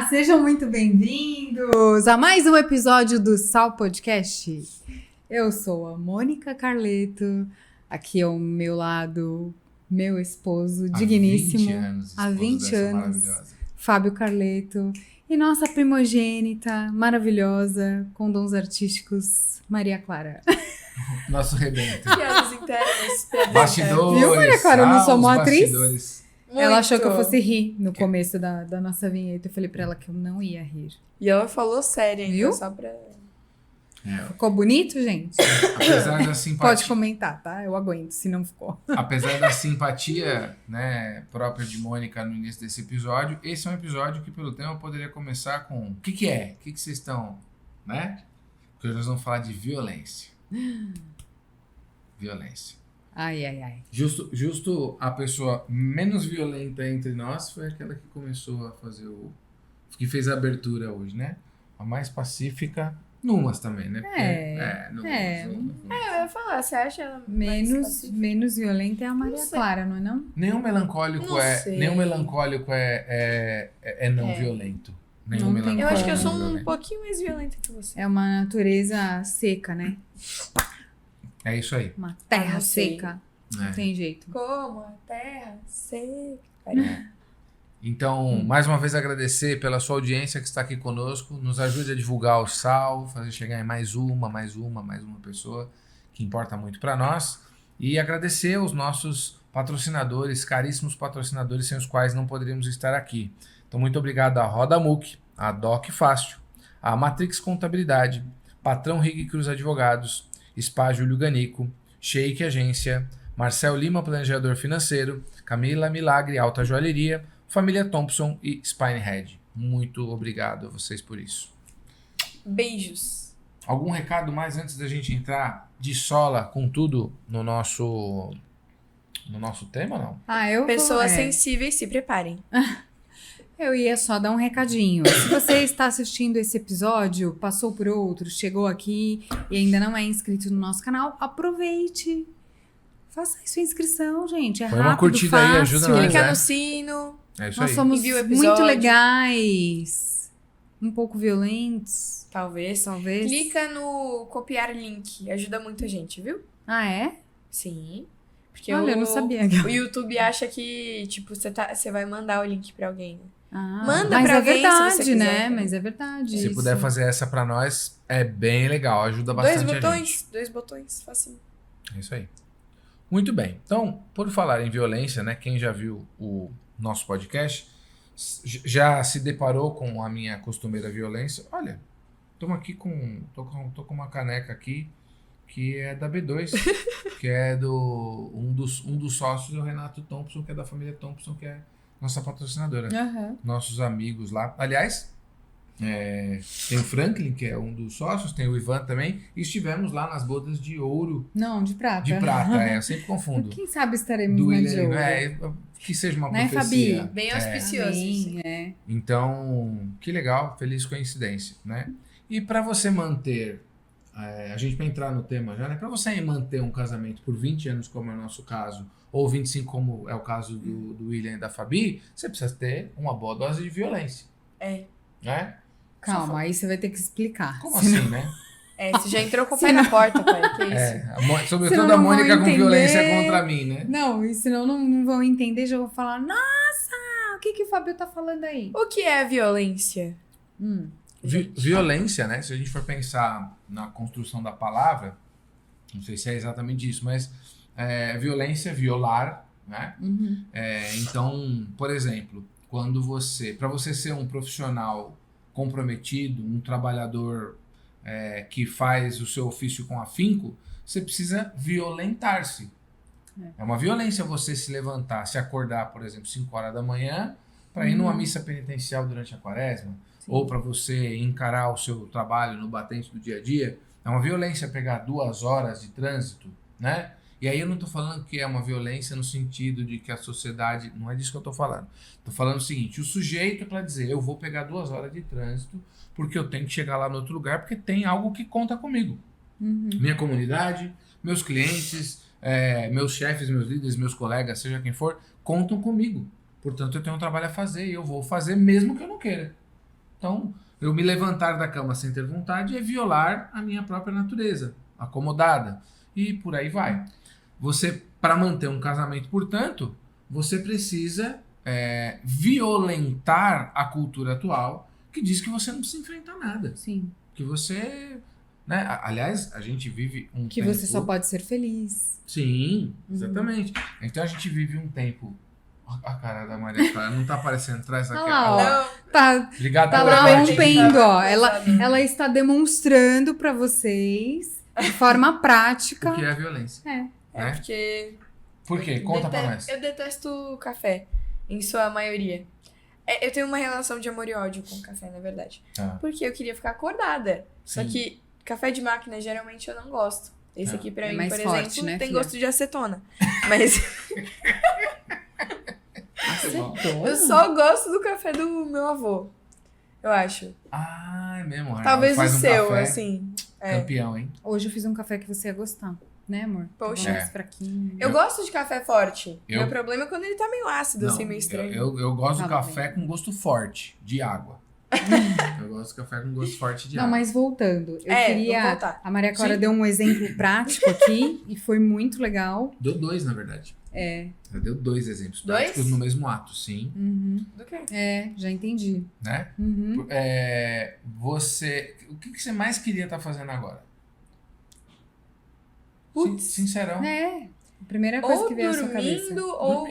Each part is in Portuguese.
Sejam muito bem-vindos a mais um episódio do Sal Podcast. Eu sou a Mônica Carleto, aqui ao meu lado, meu esposo digníssimo, há 20 anos, Fábio Carleto, e nossa primogênita, maravilhosa, com dons artísticos, Maria Clara. Nosso rebento. Piadas internas. Bastidores. Viu, Maria Clara? Eu não sou uma atriz. Bastidores. Ela achou que eu fosse rir no começo da nossa vinheta. Eu falei pra ela que eu não ia rir. E ela falou sério ainda, Viu? só pra... Ficou bonito, gente? Apesar da simpatia, Pode comentar, tá? Eu aguento, se não ficou. apesar da simpatia, né, própria de Mônica no início desse episódio, esse é um episódio que, pelo tema, poderia começar com o que é? O que vocês estão, né? Porque hoje nós vamos falar de violência. Violência. Ai, ai, ai. Justo a pessoa menos violenta entre nós foi aquela que começou a fazer que fez a abertura hoje, né? A mais pacífica, numas também, né? Porque, numas. eu ia falar, você acha ela mais pacífica? Menos violenta é a Maria Não sei. Clara, não é não? Nenhum melancólico Não sei. não violento. Nenhum Não tem melancólico Eu acho que eu é sou não um violento. pouquinho mais violenta que você. É uma natureza seca, né? É isso aí. Uma terra não sei. seca. É. Não tem jeito. Como a terra seca. Então, mais uma vez agradecer pela sua audiência que está aqui conosco. Nos ajude a divulgar o Sal, fazer chegar em mais uma pessoa, que importa muito para nós. E agradecer aos nossos patrocinadores, caríssimos patrocinadores, sem os quais não poderíamos estar aqui. Então, muito obrigado à Roda Muc, à Doc Fácil, à Matrix Contabilidade, Patrão Rig Cruz Advogados, Spa Júlio Ganico, Sheik Agência, Marcel Lima Planejador Financeiro, Camila Milagre Alta Joalheria, Família Thompson e Spinehead. Muito obrigado a vocês por isso. Beijos. Algum recado mais antes da gente entrar de sola com tudo no nosso tema, não? Pessoas sensíveis, se preparem. Eu ia só dar um recadinho. Se você está assistindo esse episódio, passou por outro, chegou aqui e ainda não é inscrito no nosso canal, aproveite. Faça aí sua inscrição, gente. É Põe rápido, uma curtida aí, fácil. ajuda nós, Clica né? no sino. É isso Nós aí. somos Envia o muito episódio. legais, um pouco violentos, Talvez. talvez. Clica no copiar link. Ajuda muito a gente, viu? Ah, é? Sim. Porque Olha, eu não sabia. O YouTube acha que, tipo, você vai mandar o link pra alguém. Ah, Manda mas pra é alguém se verdade, você quiser. né? Mas é verdade. Se isso. puder fazer essa pra nós, é bem legal. Ajuda bastante a gente. Dois botões, facinho. É isso aí. Muito bem. Então, por falar em violência, né? Quem já viu o nosso podcast já se deparou com a minha costumeira violência. Olha, tô com uma caneca aqui que é da B2, que é um dos sócios é o Renato Thompson, que é da família Thompson, que é nossa patrocinadora. Aham. Nossos amigos lá. Aliás, tem o Franklin, que é um dos sócios, tem o Ivan também, e estivemos lá nas bodas de ouro, Não, de prata. de prata, eu sempre confundo. Quem sabe estaremos Do na de William, ouro. que seja uma Né, profecia. Fabi? Bem auspicioso. Sim, é. Então, que legal, feliz coincidência, né? E para você manter, a gente vai entrar no tema já, né? Para você manter um casamento por 20 anos, como é o nosso caso, ou 25, como é o caso do William e da Fabi, você precisa ter uma boa dose de violência. Né? Calma, aí você vai ter que explicar. Como assim, né? Você já entrou com o pé na porta, pai. Que isso? Sobretudo Senão a não Mônica vão com entender. violência contra mim, né? Não, e senão não vão entender, já vou falar, nossa, o que o Fábio tá falando aí? O que é violência? Violência, né? Se a gente for pensar na construção da palavra, não sei se é exatamente isso, mas violência, violar, né? Uhum. Então, por exemplo, para você ser um profissional comprometido, um trabalhador que faz o seu ofício com afinco, você precisa violentar-se. É uma violência você se levantar, se acordar, por exemplo, 5 horas da manhã, para ir numa missa penitencial durante a quaresma, ou para você encarar o seu trabalho no batente do dia a dia. É uma violência pegar 2 horas de trânsito, né? E aí eu não estou falando que é uma violência no sentido de que a sociedade... Não é disso que eu estou falando. Estou falando o seguinte, o sujeito para dizer, eu vou pegar 2 horas de trânsito porque eu tenho que chegar lá no outro lugar porque tem algo que conta comigo. Uhum. Minha comunidade, meus clientes, meus chefes, meus líderes, meus colegas, seja quem for, contam comigo. Portanto, eu tenho um trabalho a fazer e eu vou fazer mesmo que eu não queira. Então, eu me levantar da cama sem ter vontade é violar a minha própria natureza, acomodada. E por aí vai. Você, para manter um casamento, portanto, você precisa violentar a cultura atual que diz que você não precisa enfrentar nada. Sim. Que você... Né? Aliás, a gente vive um Que tempo... você só pode ser feliz. Sim, exatamente. Então a gente vive um tempo... A cara da Maria Clara não tá aparecendo atrás daqui. Ah, ó. Não, Tá, Obrigado tá pela lá parte. rompendo, ó. Tá Ela está demonstrando pra vocês, de forma prática. O que é a violência. É. é Né? porque Por quê? Conta pra nós. eu detesto café, em sua maioria. Eu tenho uma relação de amor e ódio com café, na verdade. Ah, Porque eu queria ficar acordada. Só sim. que café de máquina, geralmente, eu não gosto. Esse Ah. aqui, pra É mim, mais por forte, exemplo, né, tem filha? gosto de acetona. Mas Acetona? eu só gosto do café do meu avô, eu acho. Ah, é mesmo. Talvez Faz o um seu, café assim. É. Campeão, hein? Hoje eu fiz um café que você ia gostar, né, amor? Poxa. Mais fraquinho. Eu gosto de café forte. Eu- Meu problema é quando ele tá meio ácido, Não, assim, meio estranho. eu gosto do Tá café com gosto forte, de água. Eu gosto do café com gosto forte de Não, água. mas voltando, eu vamos queria. voltar. A Maria Clara Sim. deu um exemplo prático aqui e foi muito legal. Deu 2, na verdade. É. Ela deu 2 exemplos 2? práticos no mesmo ato, sim. Uhum. Do quê? É, já entendi. Né? Uhum. Você... O que você mais queria estar fazendo agora? Putz. Sincerão. É. A primeira coisa Ou que veio à sua cabeça. dormindo, ou...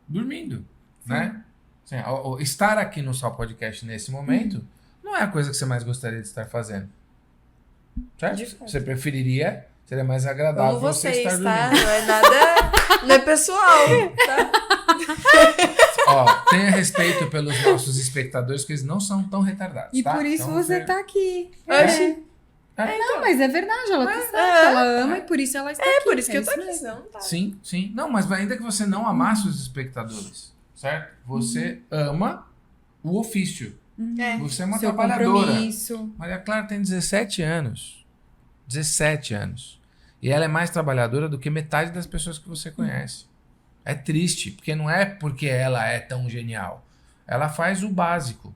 Dormindo, né? Assim, estar aqui no Sal Podcast nesse momento não é a coisa que você mais gostaria de estar fazendo. De Certo? fato. Você preferiria, seria mais agradável Como vocês, estar tá? dormindo. Não é nada... Não é pessoal, tá? Ó, tenha respeito pelos nossos espectadores, que eles não são tão retardados, E tá? por isso Então, você tá aqui. Oxi. Não, mas é verdade, ela tá certa. Ela ama e por isso ela está aqui. É por isso que eu tô isso aqui, mesmo. senão não tá. Sim, sim. Não, mas ainda que você não amasse os espectadores, certo? Você ama o ofício. É. Você é uma Seu trabalhadora. compromisso. Maria Clara tem 17 anos. 17 anos. E ela é mais trabalhadora do que metade das pessoas que você conhece. É triste, porque não é porque ela é tão genial. Ela faz o básico,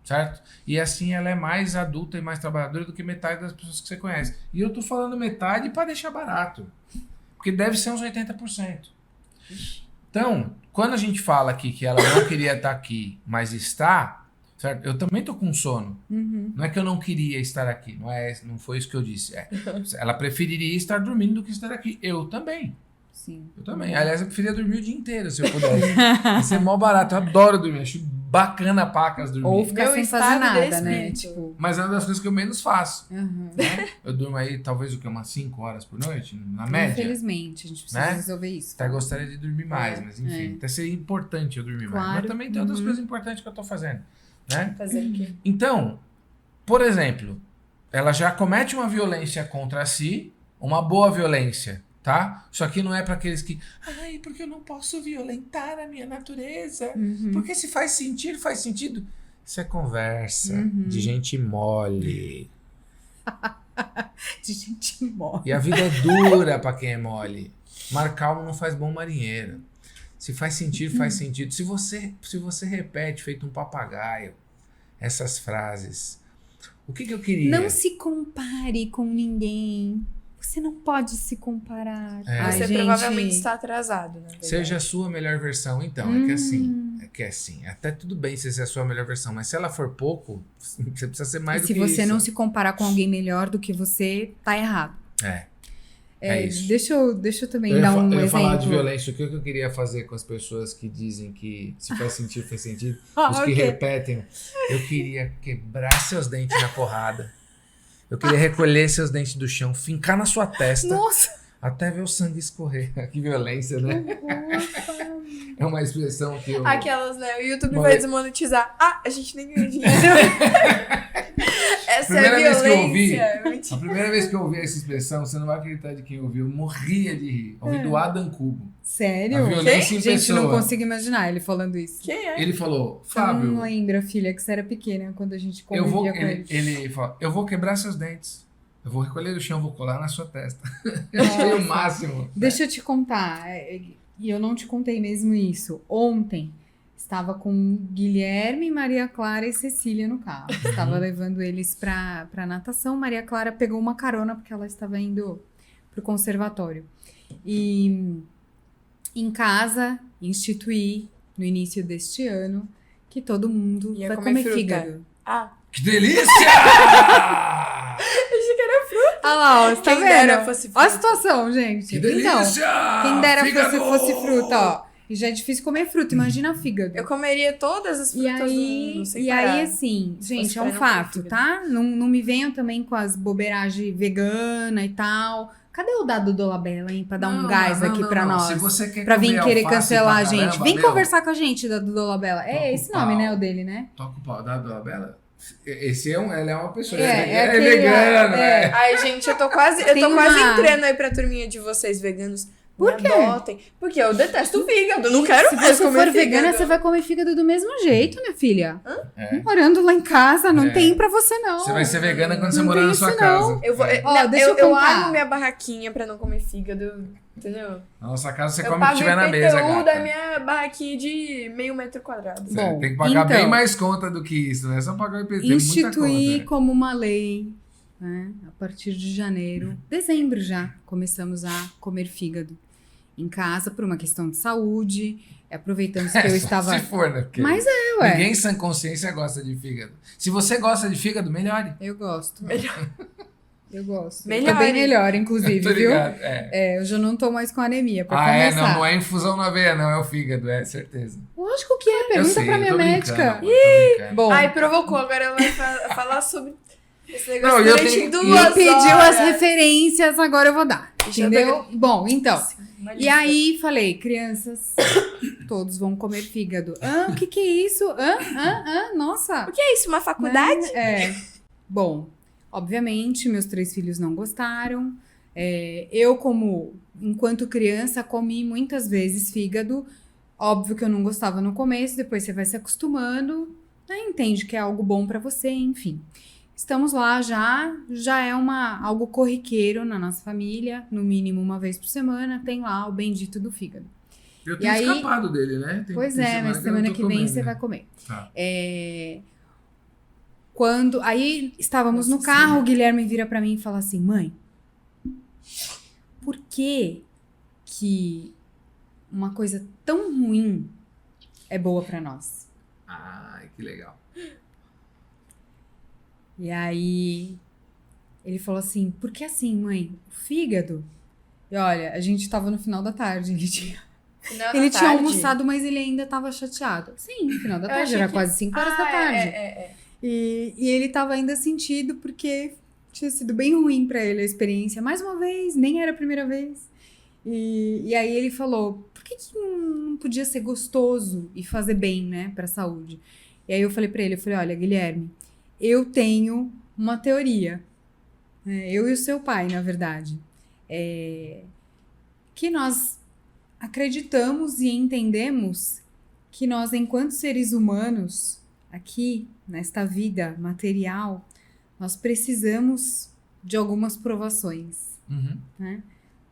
certo? E assim ela é mais adulta e mais trabalhadora do que metade das pessoas que você conhece. E eu tô falando metade para deixar barato. Porque deve ser uns 80%. Então, quando a gente fala aqui que ela não queria estar aqui, mas está, certo? Eu também tô com sono. Uhum. Não é que eu não queria estar aqui, não foi isso que eu disse. Ela preferiria estar dormindo do que estar aqui. Eu também. Sim. Eu também. Aliás, eu preferia dormir o dia inteiro, se eu pudesse. Isso é mó barato. Eu adoro dormir. Acho bacana pacas dormir. Ou ficar Meu sem fazer estado de nada, né? espírito. Tipo. Mas é uma das coisas que eu menos faço. Uhum. Né? Eu durmo aí, talvez, o que? Umas 5 horas por noite, na média. Infelizmente, a gente precisa Né? resolver isso. Até gostaria de dormir mais, É, mas enfim. é. Até seria importante eu dormir mais. Claro. Mas também tem outras Uhum. coisas importantes que eu tô fazendo. Né? Fazer o quê? Então, por exemplo, ela já comete uma violência contra si, uma boa violência, tá? Isso aqui não é para aqueles que, ai, porque eu não posso violentar a minha natureza? Uhum. Porque se faz sentido, faz sentido. Isso é conversa Uhum. de gente mole. De gente morre. E a vida é dura para quem é mole. Mar calmo não faz bom marinheiro. Se faz sentido, faz sentido. Se você repete, feito um papagaio, essas frases, o que eu queria? Não se compare com ninguém. Você não pode se comparar. É. Ai, Você gente. provavelmente está atrasado, na verdade. Seja a sua melhor versão, então. É que assim. Até tudo bem se essa é a sua melhor versão, mas se ela for pouco, você precisa ser mais E do se que você isso. não se comparar com alguém melhor do que você, tá errado. É isso. Deixa eu também Eu ia, dar um eu ia exemplo. falar de violência. O que eu queria fazer com as pessoas que dizem que se faz sentido, faz sentido. Os que ok. repetem. Eu queria quebrar seus dentes na porrada. Eu queria recolher seus dentes do chão, fincar na sua testa, Nossa! até ver o sangue escorrer. Que violência, né? É uma expressão que eu... Aquelas, né? O YouTube Uma vai vez- desmonetizar. Ah, a gente nem ganha dinheiro. Essa Primeira é vez que eu ouvi, violência. Mentira. A primeira vez que eu ouvi essa expressão, você não vai acreditar de quem ouviu, eu morria de rir. Eu ouvi do Adam Cubo. Sério? A violência em Gente, não pessoa. consigo imaginar ele falando isso. Quem é? Ele falou, Você não Fábio, lembra, filha, que você era pequena quando a gente eu convivia vou, com ele. ele fala, eu vou quebrar seus dentes. Eu vou recolher do chão, vou colar na sua testa. Eu achei o máximo. Deixa eu te contar, e eu não te contei mesmo isso. Ontem, estava com Guilherme, Maria Clara e Cecília no carro. Estava levando eles para natação. Maria Clara pegou uma carona porque ela estava indo pro conservatório. E em casa, instituí no início deste ano que todo mundo Ia vai comer comer fruta. fígado. Que delícia! Olha lá, ó, você tá Quem vendo? dera fosse Olha a fruta. situação, gente. Que delícia! Então, quem dera Fígado! fosse fruta, ó. E já é difícil comer fruta, imagina fígado. Eu comeria todas as E frutas do aí, mundo, sem e parar. aí, assim, Se gente, fosse é um pra não comer fato, fígado. tá? Não me venham também com as bobeiragens vegana e tal. Cadê o dado do Dolabella, hein? Pra dar um gás aqui pra nós. Se você quer Pra vir comer querer alface cancelar a pra gente. caramba, Vem meu, conversar com a gente, Dado Dolabella. Toca É o esse nome, pau. né? O dele, né? Toca o pau da Bela. Esse ela é uma pessoa. É Ele é vegano, é. né? Ai, gente, eu tô quase Tem uma- entrando aí pra turminha de vocês veganos. Por Me quê? adotem. Porque eu detesto fígado, não quero Se mais você comer for vegana, fígado. você vai comer fígado do mesmo jeito, minha filha. É. Morando lá em casa, não É. tem pra você, não. Você vai ser vegana quando você Não morar tem na sua isso, casa. Eu vou, É. Ó, não, deixa eu eu contar. armo minha barraquinha pra não comer fígado, entendeu? Na nossa casa você eu come o que pago tiver na IPTU mesa, gata. da minha barraquinha de meio metro quadrado. Você Bom, tem que pagar então, bem mais conta do que isso, não é só pagar o IPT, muita instituir conta. como uma lei, né? A partir de janeiro, dezembro já, começamos a comer fígado em casa por uma questão de saúde. Aproveitamos que eu Só estava... se for, né? Porque Mas ué. ninguém em sã consciência gosta de fígado. Se você gosta de fígado, melhore. Eu gosto. Eu gosto. Melhore. Tô bem melhor, inclusive, Tô viu? ligado. É. É, eu já não tô mais com anemia, pra Ah, começar. não é infusão na veia, não, é o fígado, é certeza. Lógico que é, Eu pergunta sei, pra minha tô médica. brincando, amor, tô brincando. Bom, Ai, provocou. Agora ela vai falar sobre esse Não, negócio eu durante tenho- 2 pediu horas. as referências, agora eu vou dar. Deixa eu Entendeu? Bom, então. Uma E lista. aí, falei, crianças, todos vão comer fígado. O que é isso? Nossa. O que é isso? Uma faculdade? Né? É. Bom, obviamente, meus 3 filhos não gostaram. Eu, enquanto criança, comi muitas vezes fígado. Óbvio que eu não gostava no começo, depois você vai se acostumando, né? Entende que é algo bom pra você, enfim. Estamos lá já é algo corriqueiro na nossa família, no mínimo uma vez por semana, tem lá o bendito do fígado. Eu E tenho aí- escapado dele, né? Pois tem mas eu semana não tô que vem comendo, você né? vai comer. Tá. Aí estávamos no Nossa carro, Senhora. o Guilherme vira pra mim e fala assim: mãe, por que uma coisa tão ruim é boa pra nós? Ai, que legal. E aí ele falou assim: por que assim, mãe? O fígado? E olha, a gente tava no final da tarde, ele tinha almoçado, mas ele ainda tava chateado. Sim, no final da Eu tarde, achei era que- quase 5 horas da tarde. É. E ele tava ainda sentido porque tinha sido bem ruim pra ele a experiência. Mais uma vez, nem era a primeira vez. E aí ele falou, por que não podia ser gostoso e fazer bem, né, pra saúde? E aí eu falei pra ele, olha, Guilherme, eu tenho uma teoria, né, eu e o seu pai, na verdade, que nós acreditamos e entendemos que nós, enquanto seres humanos, aqui, nesta vida material, nós precisamos de algumas provações, Uhum. né?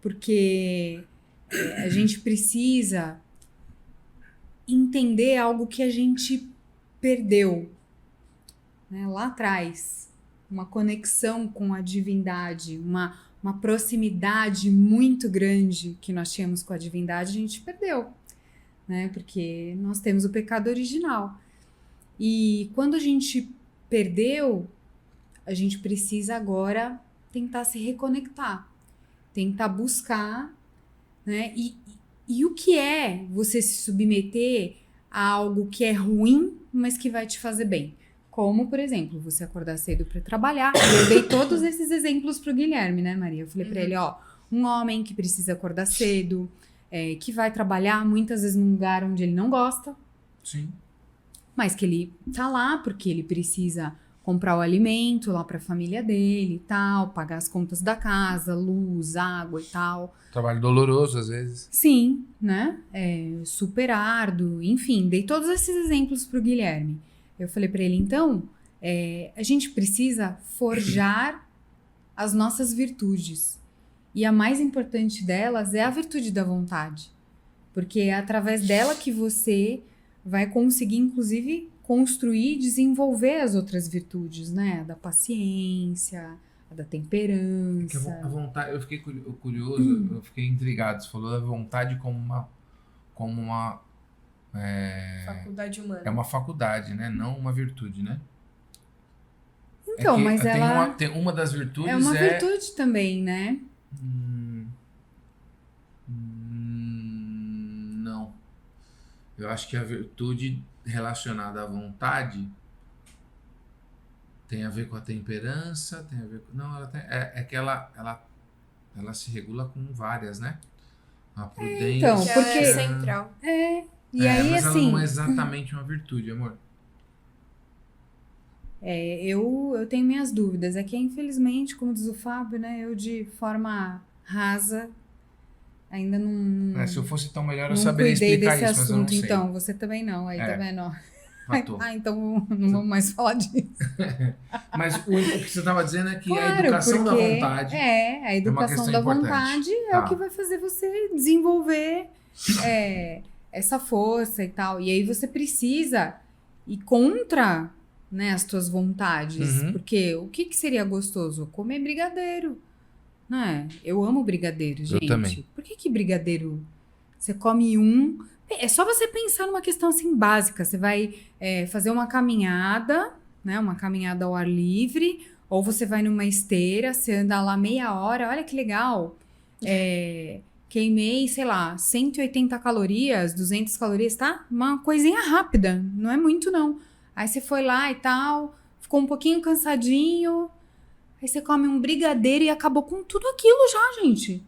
Porque a gente precisa entender algo que a gente perdeu, né, lá atrás. Uma conexão com a divindade, uma proximidade muito grande que nós tínhamos com a divindade, a gente perdeu, né? Porque nós temos o pecado original. E quando a gente perdeu, a gente precisa agora tentar se reconectar, tentar buscar, né? E o que é você se submeter a algo que é ruim, mas que vai te fazer bem? Como, por exemplo, você acordar cedo para trabalhar. Eu dei todos esses exemplos pro Guilherme, né, Maria? Eu falei para ele, ó, um homem que precisa acordar cedo, que vai trabalhar muitas vezes num lugar onde ele não gosta, Sim. mas que ele tá lá porque ele precisa comprar o alimento lá para a família dele e tal, pagar as contas da casa, luz, água e tal. Trabalho doloroso, às vezes. Sim, né? Super árduo, enfim, dei todos esses exemplos pro Guilherme. Eu falei para ele, então, a gente precisa forjar as nossas virtudes. E a mais importante delas é a virtude da vontade. Porque é através dela que você vai conseguir, inclusive, construir e desenvolver as outras virtudes, né? A da paciência, a da Que temperança. a vontade, eu fiquei curioso, eu fiquei intrigado. Você falou da vontade como uma Faculdade humana. é uma faculdade, né? Não uma virtude, né? Então, que mas ela tem uma das virtudes é uma virtude também, né? Não. Eu acho que a virtude relacionada à vontade tem a ver com a temperança, tem a ver com... Não, ela tem, é que ela se regula com várias, né? A prudência... então, Que ela porque- é central. E aí, mas ela assim, não é exatamente uma virtude, amor. eu tenho minhas dúvidas. É que, infelizmente, como diz o Fábio, né? Eu, de forma rasa, ainda não, Se eu fosse tão melhor, eu não saberia cuidei explicar desse isso, mas eu não assunto. sei. Então, você também não. Aí, tá vendo? Fator. Então não vamos mais falar disso. Mas o que você estava dizendo é que a Claro, educação da porque vontade... a educação questão da importante. vontade é Tá. o que vai fazer você desenvolver essa força e tal. E aí você precisa ir contra, né, as tuas vontades. Uhum. Porque o que seria gostoso? Comer brigadeiro. Né? Eu amo brigadeiro, gente. também. Por que brigadeiro? Você come um... É só você pensar numa questão assim básica. Você vai fazer uma caminhada, né? Uma caminhada ao ar livre, ou você vai numa esteira, você anda lá meia hora, olha que legal. Queimei, sei lá, 180 calorias, 200 calorias, tá? Uma coisinha rápida, não é muito não. Aí você foi lá e tal, ficou um pouquinho cansadinho, aí você come um brigadeiro e acabou com tudo aquilo já, gente.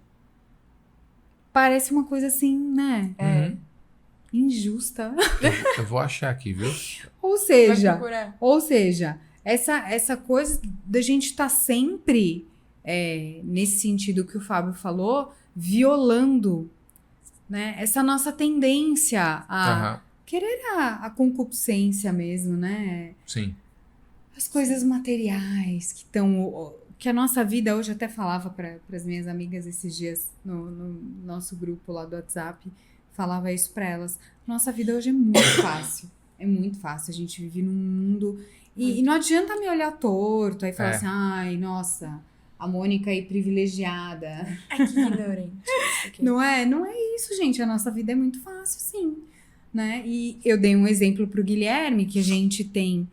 Parece uma coisa assim, né? Uhum. Injusta. Eu vou achar aqui, viu? Ou Vai seja, procurar. essa coisa da gente estar sempre, nesse sentido que o Fábio falou, violando, né, essa nossa tendência a Aham. querer a concupiscência mesmo, né? Sim. As coisas materiais que a nossa vida, hoje eu até falava para as minhas amigas esses dias no nosso grupo lá do WhatsApp, falava isso para elas. Nossa vida hoje é muito fácil. É muito fácil. A gente vive num mundo... E não adianta me olhar torto, aí falar assim, ai, nossa, a Mônica aí privilegiada. Ai, que ignorante. Isso aqui. Não é isso, gente. A nossa vida é muito fácil, sim. Né? E eu dei um exemplo pro Guilherme, que a gente tem,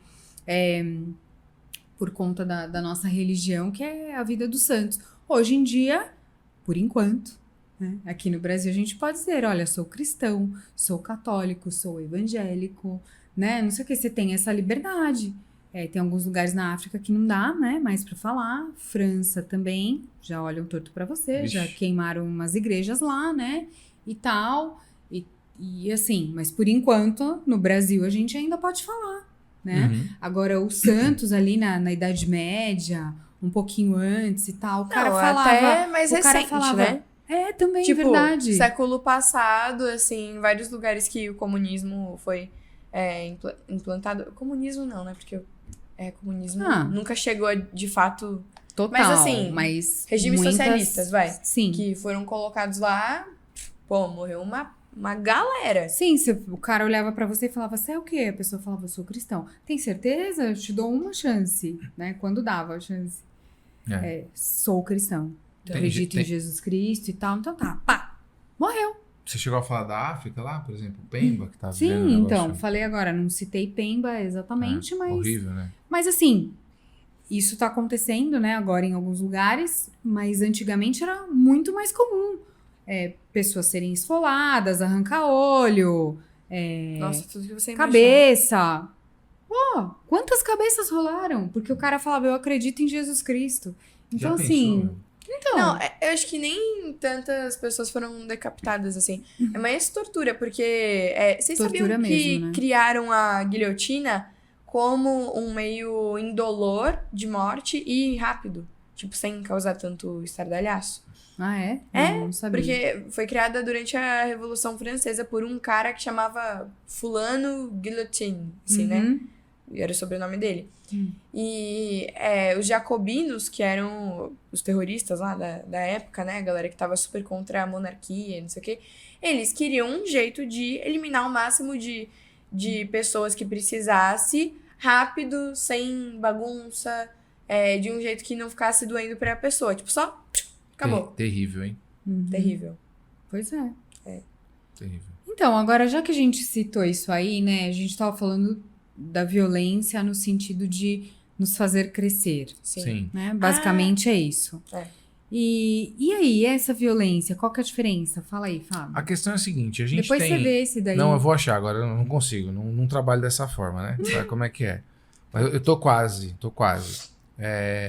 por conta da nossa religião, que é a vida dos santos. Hoje em dia, por enquanto, né, aqui no Brasil, a gente pode dizer, olha, sou cristão, sou católico, sou evangélico, né? Não sei o que, você tem essa liberdade. Tem alguns lugares na África que não dá, né, mais pra falar. França também, já olham torto pra você, Vixe. já queimaram umas igrejas lá, né, e tal. E assim, mas por enquanto, no Brasil, a gente ainda pode falar, né? Uhum. Agora, os santos ali na Idade Média, um pouquinho antes e tal, o cara Não, falava... até mais o cara recente, falava, né? Também, Tipo, verdade. século passado, assim, em vários lugares que o comunismo foi implantado. Comunismo não, né? Porque comunismo nunca chegou a, de fato... Total, mas assim, mas regimes muitas- socialistas, vai. Sim. Que foram colocados lá, pô, morreu uma galera. Sim, o cara olhava pra você e falava, você é o quê? A pessoa falava, eu sou cristão. Tem certeza? Eu te dou uma chance, né? Quando dava a chance. Sou cristão. Acredito em Jesus Cristo e tal. Então tá, pá, morreu. Você chegou a falar da África lá, por exemplo? Pemba, que tá vivendo Sim, um negócio... então, falei agora, não citei Pemba exatamente, mas... Horrível, né? Mas assim, isso tá acontecendo, né, agora em alguns lugares, mas antigamente era muito mais comum. Pessoas serem esfoladas, arrancar olho, Nossa, tudo que você imagina. cabeça. Quantas cabeças rolaram? Porque o cara falava, eu acredito em Jesus Cristo. Então, Já assim... pensou, né? Então, Não, eu acho que nem tantas pessoas foram decapitadas, assim. É mais tortura, porque vocês Tortura sabiam que mesmo, né? criaram a guilhotina como um meio indolor de morte e rápido. Tipo, sem causar tanto estardalhaço. é? Não sabia. Porque foi criada durante a Revolução Francesa por um cara que chamava Fulano Guillotine, assim, né? Uhum. E era o sobrenome dele. E os jacobinos, que eram os terroristas lá da época, né? A galera que tava super contra a monarquia, não sei o quê. Eles queriam um jeito de eliminar o máximo de de pessoas que precisasse, rápido, sem bagunça, de um jeito que não ficasse doendo pra pessoa. Tipo, só acabou. Terrível, hein? Terrível. Pois é. Terrível. Então, agora, já que a gente citou isso aí, né? A gente tava falando da violência no sentido de nos fazer crescer, Sim. né? Basicamente é isso. E aí, essa violência, qual que é a diferença? Fala aí, Fábio. A questão é a seguinte, a gente Depois tem... você vê esse daí. Não, eu vou achar agora, eu não consigo, não trabalho dessa forma, né? Sabe como é que é? Mas eu tô quase.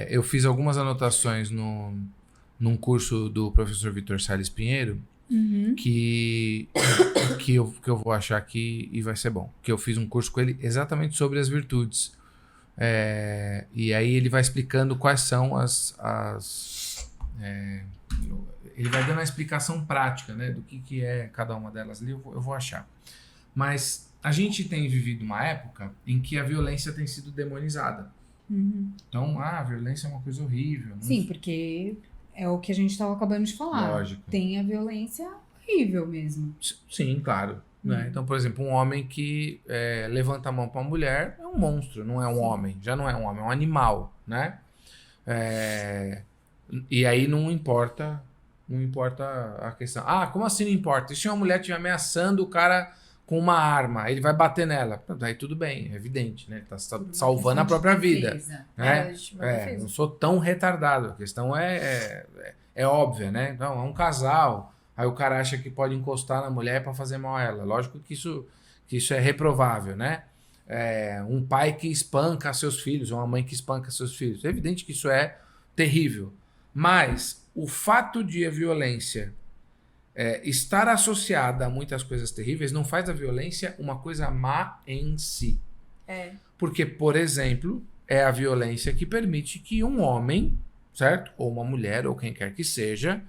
Eu fiz algumas anotações num curso do professor Vitor Salles Pinheiro, que eu vou achar aqui e vai ser bom. Que eu fiz um curso com ele exatamente sobre as virtudes. E aí ele vai explicando quais são ele vai dando a explicação prática, né, do que é cada uma delas ali, eu vou achar. Mas a gente tem vivido uma época em que a violência tem sido demonizada. Então, a violência é uma coisa horrível. Sim, porque é o que a gente estava acabando de falar. Lógico. Tem a violência horrível mesmo. Sim, claro. Né? Então, por exemplo, um homem que levanta a mão para uma mulher é um monstro, não é um homem. Já não é um homem, é um animal, né? E aí não importa a questão. Como assim não importa? E se uma mulher estiver ameaçando o cara com uma arma, ele vai bater nela? Aí tudo bem, é evidente, né? Ele tá salvando a própria vida. Né? Não sou tão retardado. A questão é óbvia, né? Então, é um casal. Aí o cara acha que pode encostar na mulher para fazer mal a ela. Lógico que isso é reprovável, né? Um pai que espanca seus filhos, ou uma mãe que espanca seus filhos. É evidente que isso é terrível. Mas o fato de a violência estar associada a muitas coisas terríveis não faz a violência uma coisa má em si. Porque, por exemplo, é a violência que permite que um homem, certo? Ou uma mulher, ou quem quer que seja,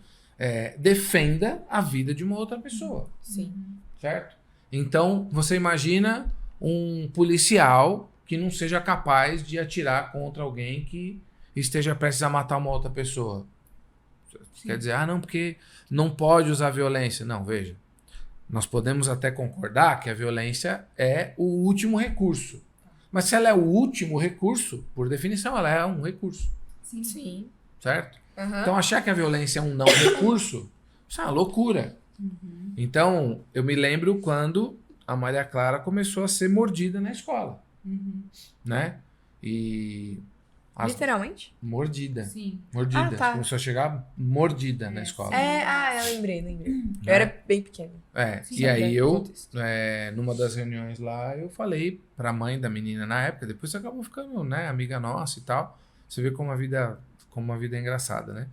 defenda a vida de uma outra pessoa. Sim. Certo? Então, você imagina um policial que não seja capaz de atirar contra alguém que esteja prestes a matar uma outra pessoa. Sim. Quer dizer, não, porque não pode usar violência. Não, veja. Nós podemos até concordar que a violência é o último recurso. Mas se ela é o último recurso, por definição, ela é um recurso. Sim. Certo? Então, achar que a violência é um não recurso, isso é uma loucura. Então, eu me lembro quando a Maria Clara começou a ser mordida na escola. Né? E... Literalmente? Mordida. Sim. Mordida. Começou a chegar mordida na escola. Eu lembrei. Eu era bem pequena. E aí eu, numa das reuniões lá, eu falei pra mãe da menina na época, depois acabou ficando, né, amiga nossa e tal. Você vê como a vida é engraçada, né?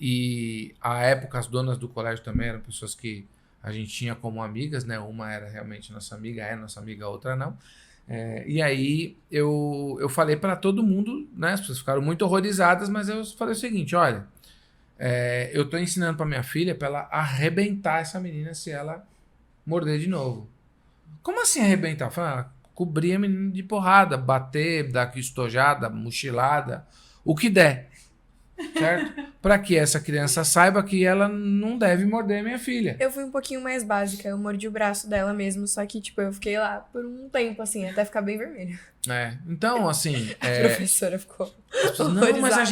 E à época as donas do colégio também eram pessoas que a gente tinha como amigas, né? Uma era realmente nossa amiga, a outra não. E aí eu falei para todo mundo, né? As pessoas ficaram muito horrorizadas, mas eu falei o seguinte, olha, eu tô ensinando para minha filha para ela arrebentar essa menina se ela morder de novo. Como assim arrebentar? Eu falei, cobrir a menina de porrada, bater, dar estojada, mochilada, o que der. Certo? Para que essa criança saiba que ela não deve morder minha filha. Eu fui um pouquinho mais básica, eu mordi o braço dela mesmo, só que, tipo, eu fiquei lá por um tempo, assim, até ficar bem vermelho. Então, assim... A professora ficou não, mas a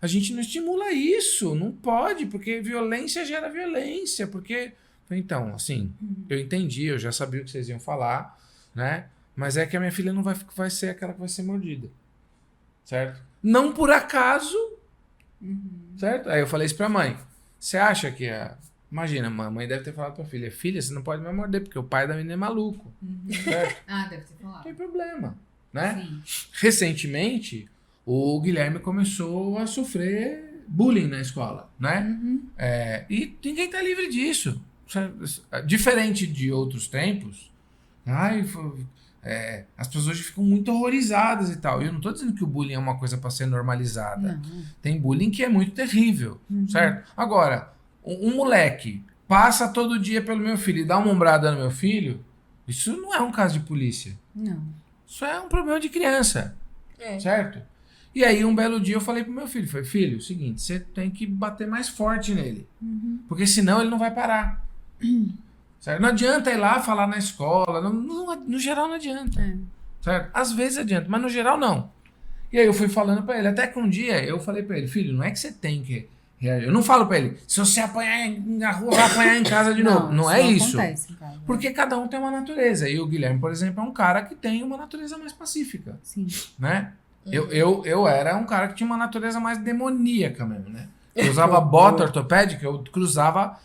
gente não estimula isso, não pode, porque violência gera violência, porque... Então, assim, eu entendi, eu já sabia o que vocês iam falar, né? Mas é que a minha filha não vai ser aquela que vai ser mordida. Certo? Não por acaso, certo? Aí eu falei isso pra mãe. Você acha que Imagina, a mãe deve ter falado pra filha, você não pode mais morder, porque o pai da menina é maluco. Certo? Deve ter falado. Não tem problema, né? Sim. Recentemente, o Guilherme começou a sofrer bullying na escola, né? E ninguém tá livre disso. Diferente de outros tempos, as pessoas hoje ficam muito horrorizadas e tal. E eu não estou dizendo que o bullying é uma coisa para ser normalizada. Não. Tem bullying que é muito terrível, certo? Agora, um moleque passa todo dia pelo meu filho e dá uma ombrada no meu filho, isso não é um caso de polícia. Não. Isso é um problema de criança, certo? E aí, um belo dia, eu falei pro meu filho, filho, seguinte, você tem que bater mais forte nele, porque senão ele não vai parar. Certo? Não adianta ir lá falar na escola. No geral não adianta. Certo? Às vezes adianta, mas no geral não. E aí eu fui falando pra ele. Até que um dia eu falei pra ele, filho, não é que você tem que reagir. Eu não falo pra ele, se você apanhar na rua, vai apanhar em casa de novo. Não é isso. Acontece, cara. Porque cada um tem uma natureza. E o Guilherme, por exemplo, é um cara que tem uma natureza mais pacífica. Sim. Né? Eu era um cara que tinha uma natureza mais demoníaca mesmo, né? Eu usava bota ortopédica, eu cruzava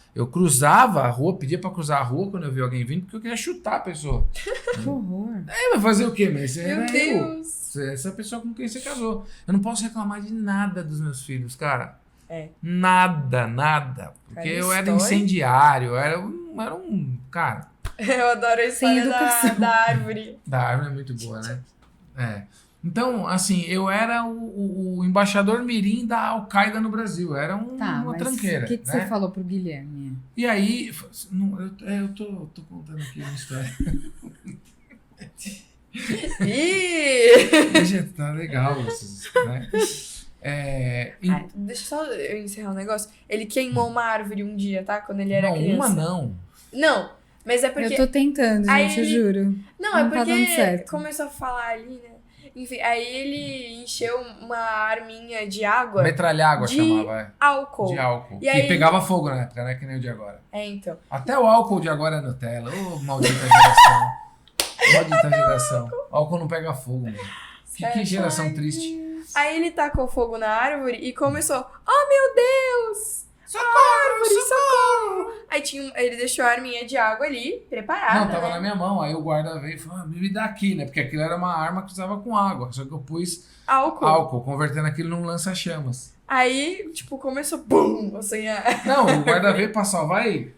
a rua, pedia pra cruzar a rua quando eu via alguém vindo, porque eu queria chutar a pessoa. Que horror. Vai fazer o quê? Mas Meu Deus. Essa pessoa com quem você casou. Eu não posso reclamar de nada dos meus filhos, cara. É. Nada. Porque eu era incendiário, eu era um cara. Eu adoro a história da árvore. Da árvore é muito boa, né? Então, assim, eu era o embaixador mirim da Al-Qaeda no Brasil. Eu era uma tranqueira. O que você falou pro Guilherme? E aí, eu tô contando aqui uma história. Gente, tá legal isso, né? Deixa só eu encerrar um negócio. Ele queimou uma árvore um dia, tá? Quando ele era criança. Uma não. Não, mas é porque... Eu tô tentando, gente, eu juro. Não, é tá dando porque certo. começou a falar ali, né? Enfim, aí ele encheu uma arminha de água. Metralhágua chamava, álcool. De álcool. E aí... pegava fogo na época, né? Que nem o de agora. Então. Até o álcool de agora é Nutella. Ô, maldita geração. Maldita geração. Álcool não pega fogo, mano. Que geração triste. Aí ele tacou fogo na árvore e começou... Oh, meu Deus! Socorro! Aí ele deixou a arminha de água ali, preparada. Não, tava na minha mão. Aí o guarda veio e falou, me dá aqui, né? Porque aquilo era uma arma que usava com água. Só que eu pus álcool convertendo aquilo num lança-chamas. Aí, tipo, começou... Bum! Assim, Não, o guarda veio pra salvar e...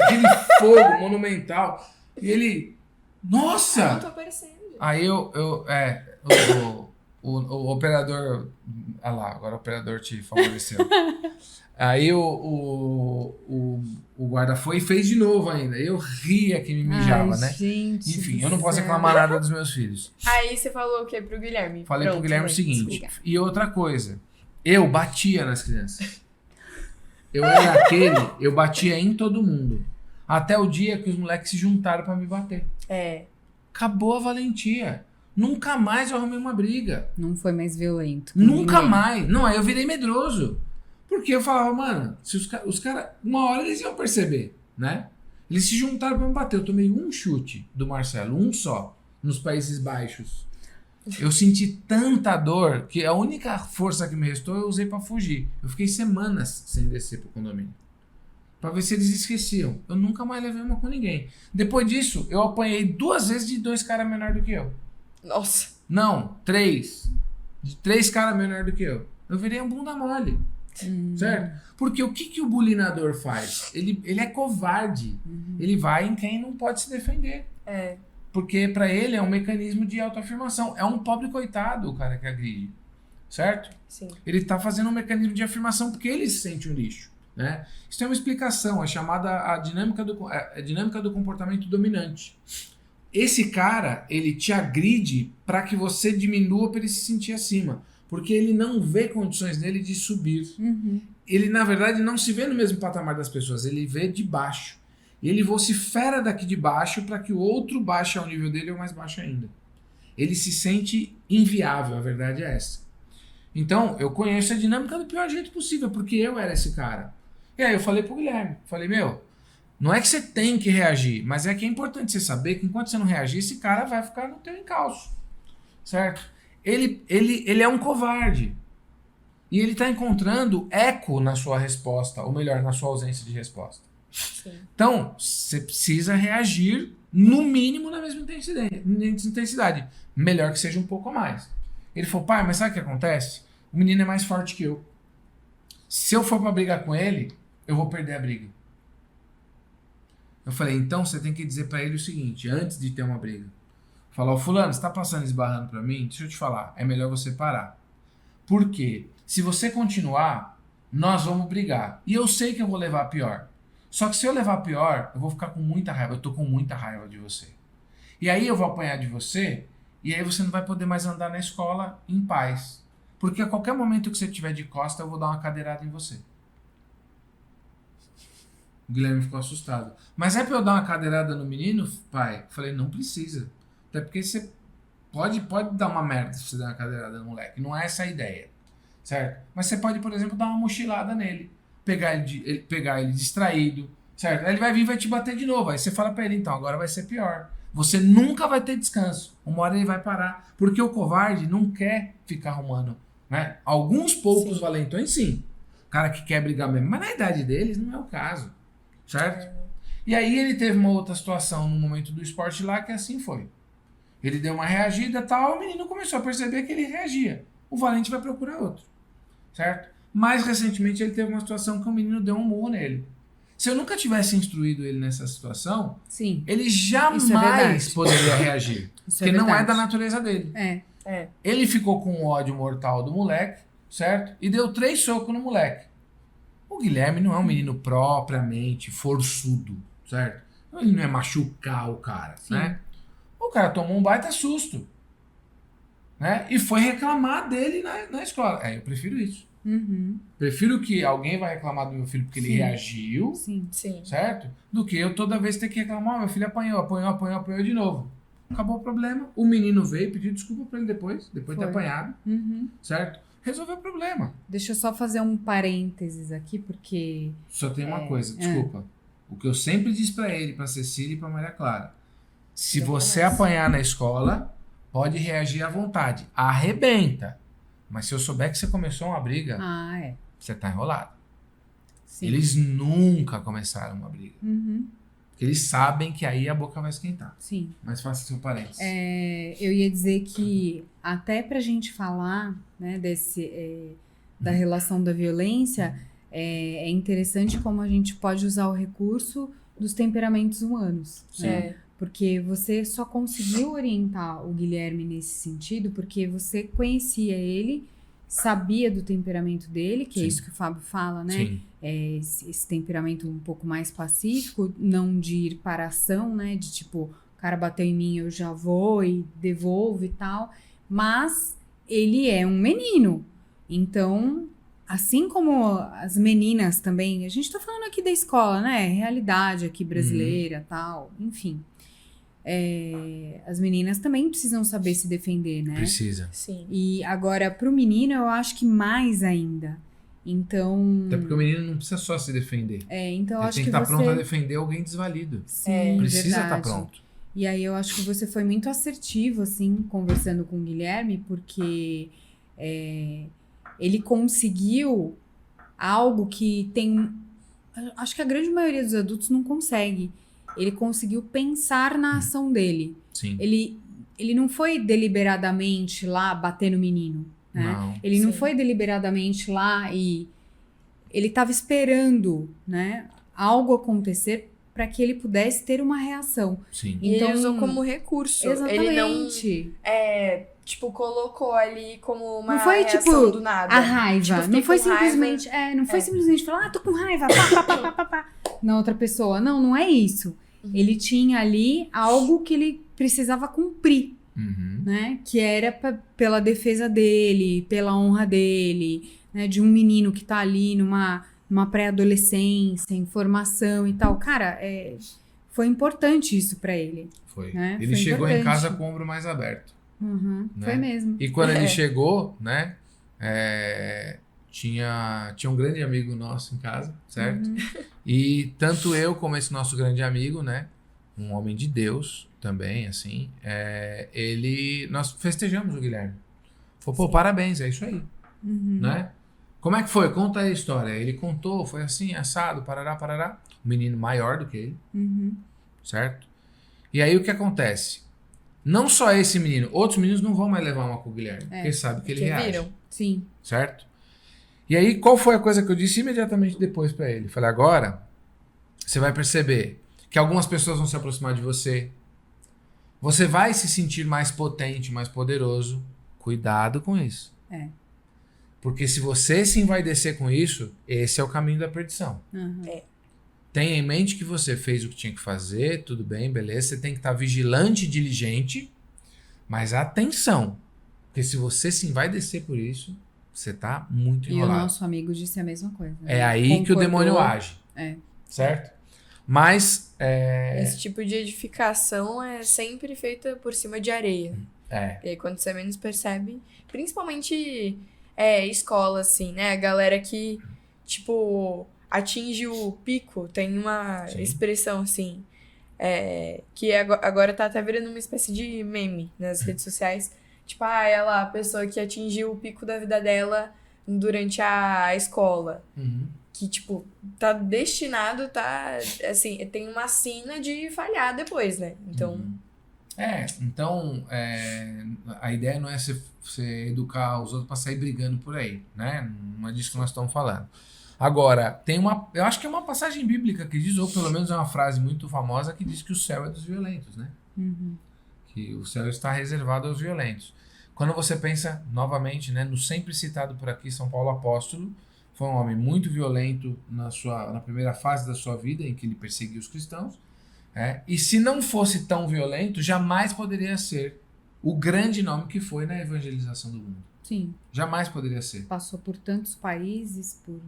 Aquele fogo monumental. E ele... Nossa! Eu não tô aparecendo. Aí o operador... Ah lá, agora o operador te favoreceu. Aí o guarda foi e fez de novo ainda. Eu ria que me mijava, né? Gente, enfim, eu não posso reclamar nada dos meus filhos. Aí você falou o quê pro Guilherme? Falei pro Guilherme o seguinte. Desculpa. E outra coisa. Eu batia nas crianças. Eu batia em todo mundo. Até o dia que os moleques se juntaram pra me bater. Acabou a valentia. Nunca mais eu arrumei uma briga. Não foi mais violento. Nunca mais. Não, aí eu virei medroso. Porque eu falava, mano, se os caras, uma hora eles iam perceber, né? Eles se juntaram pra me bater. Eu tomei um chute do Marcelo, um só, nos Países Baixos. Eu senti tanta dor que a única força que me restou eu usei pra fugir. Eu fiquei semanas sem descer pro condomínio. Pra ver se eles esqueciam. Eu nunca mais levei uma com ninguém. Depois disso, eu apanhei 2 vezes de 2 caras menores do que eu. Nossa. Não, 3. De 3 caras menores do que eu. Eu virei um bunda mole. Certo? Porque o que o bulinador faz? Ele é covarde. Ele vai em quem não pode se defender. Porque pra ele é um mecanismo de autoafirmação. É um pobre coitado o cara que agride. Certo? Sim. Ele tá fazendo um mecanismo de afirmação porque ele se sente um lixo. Né? Isso tem uma explicação. É chamada a dinâmica do comportamento dominante. Esse cara, ele te agride para que você diminua para ele se sentir acima. Porque ele não vê condições dele de subir. Ele, na verdade, não se vê no mesmo patamar das pessoas. Ele vê de baixo. E ele vocifera daqui de baixo para que o outro baixe ao nível dele ou mais baixo ainda. Ele se sente inviável, a verdade é essa. Então, eu conheço a dinâmica do pior jeito possível, porque eu era esse cara. E aí eu falei pro Guilherme, falei, não é que você tem que reagir, mas é que é importante você saber que enquanto você não reagir, esse cara vai ficar no teu encalço, certo? Ele é um covarde. E ele está encontrando eco na sua resposta, ou melhor, na sua ausência de resposta. Sim. Então, você precisa reagir no mínimo na mesma intensidade. Melhor que seja um pouco a mais. Ele falou, pai, mas sabe o que acontece? O menino é mais forte que eu. Se eu for pra brigar com ele, eu vou perder a briga. Eu falei, então você tem que dizer pra ele o seguinte, antes de ter uma briga. Falar, fulano, você tá passando esbarrando pra mim? Deixa eu te falar, é melhor você parar. Por quê? Se você continuar, nós vamos brigar. E eu sei que eu vou levar a pior. Só que se eu levar a pior, eu vou ficar com muita raiva. Eu tô com muita raiva de você. E aí eu vou apanhar de você, e aí você não vai poder mais andar na escola em paz. Porque a qualquer momento que você tiver de costa, eu vou dar uma cadeirada em você. O Guilherme ficou assustado. Mas é pra eu dar uma cadeirada no menino, pai? Eu falei, não precisa. Até porque você pode dar uma merda se você der uma cadeirada no moleque. Não é essa a ideia. Certo? Mas você pode, por exemplo, dar uma mochilada nele. Pegar ele distraído. Certo? Aí ele vai vir e vai te bater de novo. Aí você fala pra ele, então, agora vai ser pior. Você nunca vai ter descanso. Uma hora ele vai parar. Porque o covarde não quer ficar arrumando. Né? Alguns poucos valentões, sim. O cara que quer brigar mesmo. Mas na idade deles não é o caso. Certo? E aí ele teve uma outra situação no momento do esporte lá que assim foi. Ele deu uma reagida e tal, o menino começou a perceber que ele reagia. O valente vai procurar outro. Certo? Mais recentemente ele teve uma situação que o menino deu um murro nele. Se eu nunca tivesse instruído ele nessa situação, Sim. ele jamais poderia reagir. Porque não é da natureza dele. Ele ficou com o ódio mortal do moleque, certo? E deu 3 socos no moleque. O Guilherme não é um menino propriamente forçudo, certo? Ele não é machucar o cara, né? O cara tomou um baita susto, né? E foi reclamar dele na escola. Eu prefiro isso. Prefiro que alguém vai reclamar do meu filho porque ele reagiu, certo? Do que eu toda vez ter que reclamar, meu filho apanhou de novo. Acabou o problema. O menino veio pedir desculpa pra ele depois de ter apanhado, certo? Resolveu o problema. Deixa eu só fazer um parênteses aqui, porque... Só tem uma coisa, desculpa. O que eu sempre disse pra ele, pra Cecília e pra Maria Clara. Se você apanhar na escola, pode reagir à vontade. Arrebenta. Mas se eu souber que você começou uma briga, você tá enrolado. Sim. Eles nunca começaram uma briga. Porque eles sabem que aí a boca vai esquentar. Sim. Mas faça seu parênteses. Eu ia dizer que até pra gente falar, né, da relação da violência, é interessante como a gente pode usar o recurso dos temperamentos humanos. Né? Porque você só conseguiu orientar o Guilherme nesse sentido porque você conhecia ele, sabia do temperamento dele, que é isso que o Fábio fala, né? Sim. Esse temperamento um pouco mais pacífico, não de ir para a ação, né? De tipo, o cara bateu em mim, eu já vou e devolvo e tal. Mas ele é um menino. Então, assim como as meninas também, a gente tá falando aqui da escola, né? Realidade aqui brasileira, tal, enfim. As meninas também precisam saber se defender, né? Precisa. Sim. E agora, pro menino, eu acho que mais ainda. Então... Até porque o menino não precisa só se defender. Então eu ele acho tem que estar pronto a defender alguém desvalido. Sim, precisa estar pronto. E aí eu acho que você foi muito assertivo, assim, conversando com o Guilherme, porque ele conseguiu algo que tem... Acho que a grande maioria dos adultos não consegue. Ele conseguiu pensar na ação dele. Sim. Ele não foi deliberadamente lá bater no menino. Né? Não. Ele não foi deliberadamente lá e ele estava esperando, né, algo acontecer para que ele pudesse ter uma reação. Sim. Então, ele usou como recurso. Exatamente. Ele não, tipo, colocou ali como uma não foi, reação tipo, do nada. a raiva. Tipo, não foi com raiva. simplesmente, não foi simplesmente falar, tô com raiva, pá, pá, pá, pá, pá, na outra pessoa. Não é isso. Ele tinha ali algo que ele precisava cumprir. Né? Que era pela defesa dele, pela honra dele, né? De um menino que tá ali numa pré-adolescência, em formação e tal. Cara, foi importante isso pra ele. Foi. Né? Ele foi chegou importante. em casa com o ombro mais aberto. Né? Foi mesmo. E quando ele chegou, né? Tinha um grande amigo nosso em casa, certo? E tanto eu como esse nosso grande amigo, né? Um homem de Deus também, assim, nós festejamos o Guilherme. Falou, pô, parabéns, é isso aí. Né? Como é que foi? Conta aí a história. Ele contou, foi assim, assado, parará, parará. Um menino maior do que ele, certo? E aí o que acontece? Não só esse menino, outros meninos não vão mais levar uma com o Guilherme, porque sabem que ele reage. Viram. Sim. Certo? E aí, qual foi a coisa que eu disse imediatamente depois pra ele? Falei, agora, você vai perceber que algumas pessoas vão se aproximar de você. Você vai se sentir mais potente, mais poderoso. Cuidado com isso. Porque se você se envaidecer com isso, esse é o caminho da perdição. Tenha em mente que você fez o que tinha que fazer, tudo bem, beleza. Você tem que estar vigilante e diligente, mas atenção. Porque se você se envaidecer por isso, você tá muito enrolado. E o nosso amigo disse a mesma coisa. É aí que o demônio age. Certo? Mas... Esse tipo de edificação é sempre feita por cima de areia. E aí quando você menos percebe, principalmente escola, assim, né? A galera que, tipo, atinge o pico, tem uma expressão, assim, que agora tá até virando uma espécie de meme nas redes sociais. Tipo, ela, a pessoa que atingiu o pico da vida dela durante a escola. Que, tipo, tá destinado, assim, tem uma sina de falhar depois, né? Então... Então, a ideia não é você educar os outros pra sair brigando por aí, né? Não é disso que nós estamos falando. Agora, eu acho que é uma passagem bíblica que diz, ou pelo menos é uma frase muito famosa, que diz que o céu é dos violentos, né? Que o céu está reservado aos violentos. Quando você pensa, novamente, né, no sempre citado por aqui, São Paulo Apóstolo, foi um homem muito violento na primeira fase da sua vida, em que ele perseguia os cristãos. E se não fosse tão violento, jamais poderia ser o grande nome que foi na evangelização do mundo. Sim. Jamais poderia ser. Passou por tantos países, por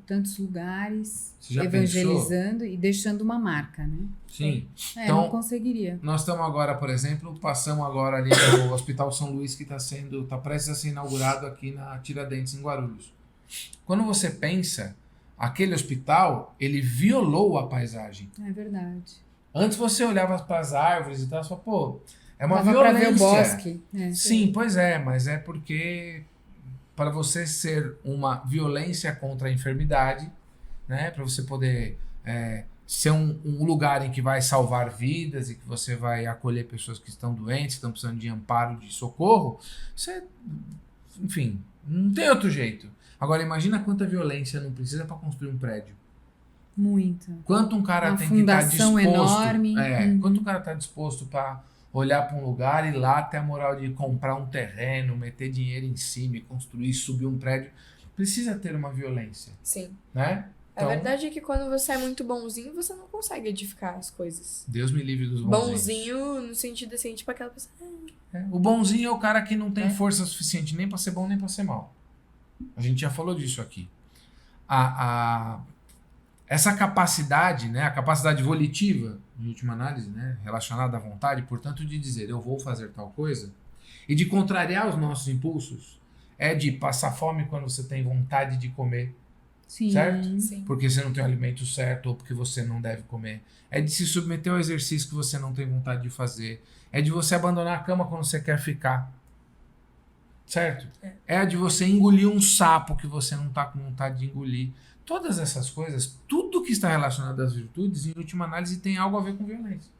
tantos lugares, Você já evangelizando pensou? E deixando uma marca, né? Sim. Então, não conseguiria. Nós estamos agora, por exemplo, passamos agora ali no Hospital São Luís, que está prestes a ser inaugurado aqui na Tiradentes, em Guarulhos. Quando você pensa, aquele hospital, ele violou a paisagem. É verdade. Antes você olhava para as árvores e tal, você falava, é uma dava violência. Pra ver o bosque. Sim, pois é, mas é porque para você ser uma violência contra a enfermidade, né, para você poder ser um lugar em que vai salvar vidas e que você vai acolher pessoas que estão doentes, que estão precisando de amparo, de socorro, enfim, não tem outro jeito. Agora, imagina quanta violência não precisa para construir um prédio. Muita. Quanto um cara uma tem que estar disposto... enorme. Quanto um cara está disposto para olhar para um lugar e lá ter a moral de comprar um terreno, meter dinheiro em cima e construir, subir um prédio. Precisa ter uma violência. Sim. Né? Então, a verdade é que quando você é muito bonzinho, você não consegue edificar as coisas. Deus me livre dos bonzinhos. Bonzinho no sentido assim, tipo aquela pessoa... O bonzinho é o cara que não tem força suficiente nem para ser bom nem para ser mal. A gente já falou disso aqui. Essa capacidade, né, a capacidade volitiva, em última análise, né, relacionada à vontade, portanto, de dizer eu vou fazer tal coisa, e de contrariar os nossos impulsos, é de passar fome quando você tem vontade de comer. Sim. Certo? Sim. Porque você não tem o alimento certo ou porque você não deve comer. É de se submeter ao exercício que você não tem vontade de fazer. É de você abandonar a cama quando você quer ficar. Certo? É de você engolir um sapo que você não está com vontade de engolir. Todas essas coisas, tudo que está relacionado às virtudes, em última análise, tem algo a ver com violência.